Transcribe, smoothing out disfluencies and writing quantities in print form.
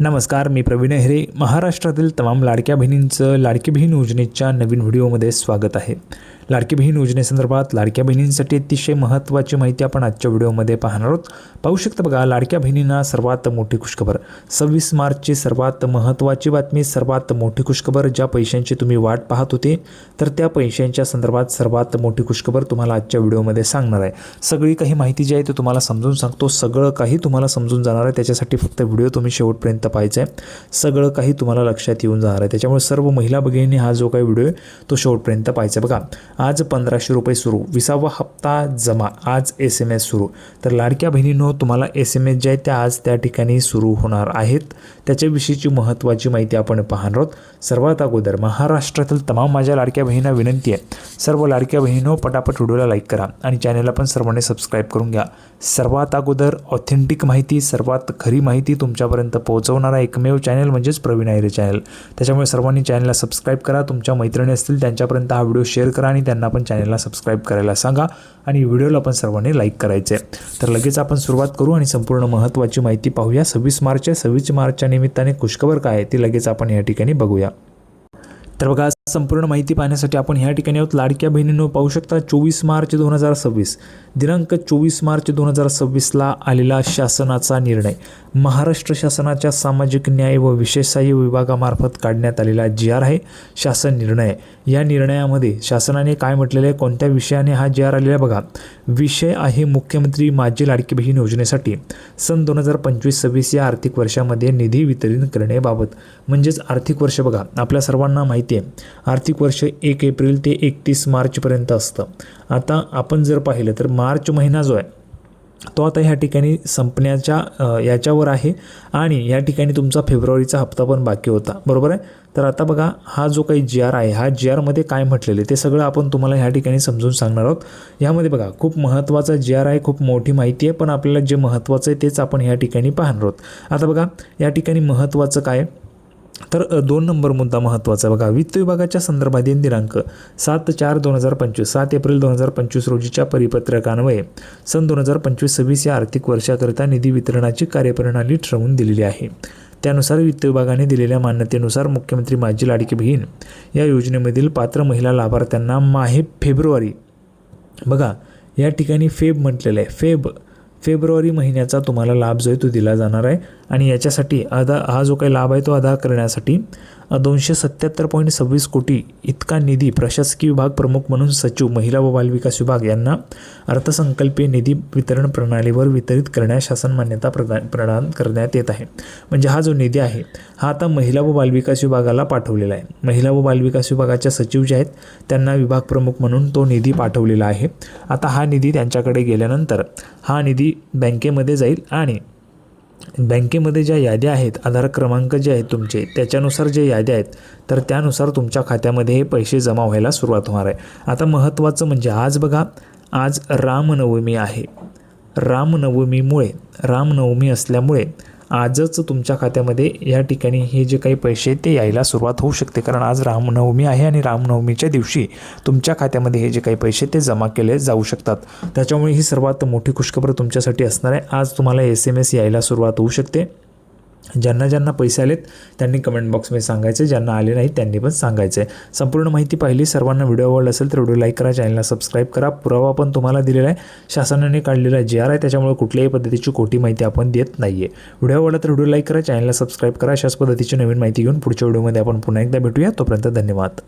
नमस्कार, मी प्रवीण हेरे. महाराष्ट्रातील तमाम लाडक्या बहिणींचं लाडकी बहीण योजनेच्या नवीन व्हिडिओमध्ये स्वागत आहे. लाडकी बहीण योजनेसंदर्भात लाडक्या बहिणींसाठी अतिशय महत्त्वाची माहिती आपण आजच्या व्हिडिओमध्ये पाहणार आहोत. पाहू शकता बघा, लाडक्या बहिणींना सर्वात मोठी खुशखबर. 26 मार्चची सर्वात महत्त्वाची बातमी, सर्वात मोठी खुशखबर. ज्या पैशांची तुम्ही वाट पाहत होते तर त्या पैशांच्या संदर्भात सर्वात मोठी खुशखबर तुम्हाला आजच्या व्हिडिओमध्ये सांगणार आहे. सगळी काही माहिती जी आहे ती तुम्हाला समजून सांगतो. सगळं काही तुम्हाला समजून जाणार आहे. त्याच्यासाठी फक्त व्हिडिओ तुम्ही शेवटपर्यंत पाहायचा आहे. सगळं काही तुम्हाला लक्षात येऊन जाणार आहे. त्याच्यामुळे सर्व महिला भगिनींनी हा जो काही व्हिडिओ आहे तो शेवटपर्यंत पाहायचा. बघा, आज 1500 रुपये सुरू, 20वा हप्ता जमा, आज SMS सुरू. तर लाडक्या बहिणींनो, तुम्हाला SMS जे आहेत त्या आज त्या ठिकाणी सुरू होणार आहेत. त्याच्याविषयीची महत्त्वाची माहिती आपण पाहणार आहोत. सर्वात अगोदर महाराष्ट्रातील तमाम माझ्या लाडक्या बहिणींना विनंती आहे, सर्व लाडक्या बहिणींनो पटापट व्हिडिओला लाईक करा आणि चॅनलला पण सर्वांनी सबस्क्राईब करून घ्या. सर्वात अगोदर ऑथेंटिक माहिती, सर्वात खरी माहिती तुमच्यापर्यंत पोहोचवणारा एकमेव चॅनल म्हणजेच प्रवीण हेरे चॅनल. त्याच्यामुळे सर्वांनी चॅनलला सबस्क्राईब करा. तुमच्या मैत्रिणी असतील त्यांच्यापर्यंत हा व्हिडिओ शेअर करा आणि त्यांना पण चॅनलला सबस्क्राईब करायला सांगा आणि व्हिडिओला पण सर्वांनी लाईक करायचे. तर लगेच आपण सुरुवात करू आणि संपूर्ण महत्त्वाची माहिती पाहूया. 26 मार्चच्या निमित्ताने खुशखबर काय आहे ती लगेच आपण या ठिकाणी बघूया. तर बघा, संपूर्ण माहिती पाहण्यासाठी आपण ह्या ठिकाणी आहोत. लाडक्या बहिणींनो पाहू शकता, 24 मार्च 2026 दिनांक 24 मार्च 2026ला आलेला शासनाचा निर्णय. महाराष्ट्र शासनाच्या सामाजिक न्याय व विशेष सहाय्य विभागामार्फत काढण्यात आलेला GR आहे, शासन निर्णय. या निर्णयामध्ये शासनाने काय म्हटलेलं आहे, कोणत्या विषयाने हा GR आलेला बघा. विषय आहे मुख्यमंत्री माझी लाडकी बहीण योजनेसाठी सन 2025-26 या आर्थिक वर्षामध्ये निधी वितरण करण्याबाबत. म्हणजेच आर्थिक वर्ष बघा, आपल्या सर्वांना माहिती आहे आर्थिक वर्ष 1 एप्रिल ते 31 मार्चपर्यंत असतं. आता आपण जर पाहिलं तर मार्च महिना जो आहे तो आता ह्या ठिकाणी संपण्याच्या याच्यावर आहे आणि या ठिकाणी तुमचा फेब्रुवारीचा हप्ता पण बाकी होता, बरोबर आहे. तर आता बघा, हा जो काही GR आहे, हा GRमध्ये काय म्हटलेलं आहे ते सगळं आपण तुम्हाला ह्या ठिकाणी समजून सांगणार आहोत. यामध्ये बघा, खूप महत्त्वाचा GR आहे, खूप मोठी माहिती आहे, पण आपल्याला जे महत्त्वाचं आहे तेच आपण ह्या ठिकाणी पाहणार आहोत. आता बघा, या ठिकाणी महत्त्वाचं काय तर 2 नंबर मुद्दा महत्त्वाचा बघा. वित्त विभागाच्या संदर्भातील दिनांक 7/4/2025 7 एप्रिल 2025 रोजीच्या परिपत्रकान्वये सन 2025-26 या आर्थिक वर्षाकरिता निधी वितरणाची कार्यप्रणाली ठरवून दिलेली आहे. त्यानुसार वित्त विभागाने दिलेल्या मान्यतेनुसार मुख्यमंत्री माझी लाडकी बहीण या योजनेमधील पात्र महिला लाभार्थ्यांना फेब्रुवारी बघा, या ठिकाणी फेब म्हटलेलं आहे, फेब्रुवारी महिन्याचा तुम्हाला लाभ जो आहे तो दिला जाणार आहे. आणि याच्यासाठी हा जो काही लाभ आहे तो अदा करण्यासाठी 277.26 कोटी इतका निधी प्रशासकीय विभाग प्रमुख म्हणून सचिव महिला व बालविकास विभाग यांना अर्थसंकल्पीय निधी वितरण प्रणालीवर वितरित करण्यास शासन मान्यता प्रदान करण्यात येत आहे. म्हणजे हा जो निधी आहे हा आता महिला व बालविकास विभागाला पाठवलेला आहे. महिला व बालविकास विभागाच्या सचिव जे आहेत त्यांना विभाग प्रमुख म्हणून तो निधी पाठवलेला आहे. आता हा निधी त्यांच्याकडे गेल्यानंतर हा निधी बँकेमध्ये जाईल आणि बँकेमध्ये ज्या याद्या आहेत, आधार क्रमांक जे आहेत तुमचे, त्याच्यानुसार जे याद्या आहेत तर त्यानुसार तुमच्या खात्यामध्ये हे पैसे जमा व्हायला सुरुवात होणार आहे. आता महत्त्वाचं म्हणजे आज बघा, आज रामनवमी आहे. रामनवमी असल्यामुळे आजच तुमच्या खात्यामध्ये या ठिकाणी हे जे काही पैसे ते यायला सुरुवात होऊ शकते, कारण आज रामनवमी आहे आणि रामनवमीच्या दिवशी तुमच्या खात्यामध्ये हे जे काही पैसे ते जमा केले जाऊ शकतात. त्याच्यामुळे ही सर्वात मोठी खुशखबर तुमच्यासाठी असणार आहे. आज तुम्हाला SMS यायला सुरुवात होऊ शकते. ज्यांना पैसे आलेत त्यांनी कमेंट बॉक्समध्ये सांगायचे, ज्यांना आले नाहीत त्यांनी पण सांगायचं आहे. संपूर्ण माहिती पाहिली, सर्वांना व्हिडिओ आवडला असेल तर व्हिडिओ लाईक करा, चॅनलला सबस्क्राईब करा. पुरावा पण तुम्हाला दिलेला आहे, शासनाने काढलेला GR आहे, त्याच्यामुळे कुठल्याही पद्धतीची खोटी माहिती आपण देत नाही आहे. व्हिडिओ आवडला तर व्हिडिओ लाईक करा, चॅनलला सबस्क्राईब करा. अशाच पद्धतीची नवीन माहिती घेऊन पुढच्या व्हिडिओमध्ये आपण पुन्हा एकदा भेटूया. तोपर्यंत धन्यवाद.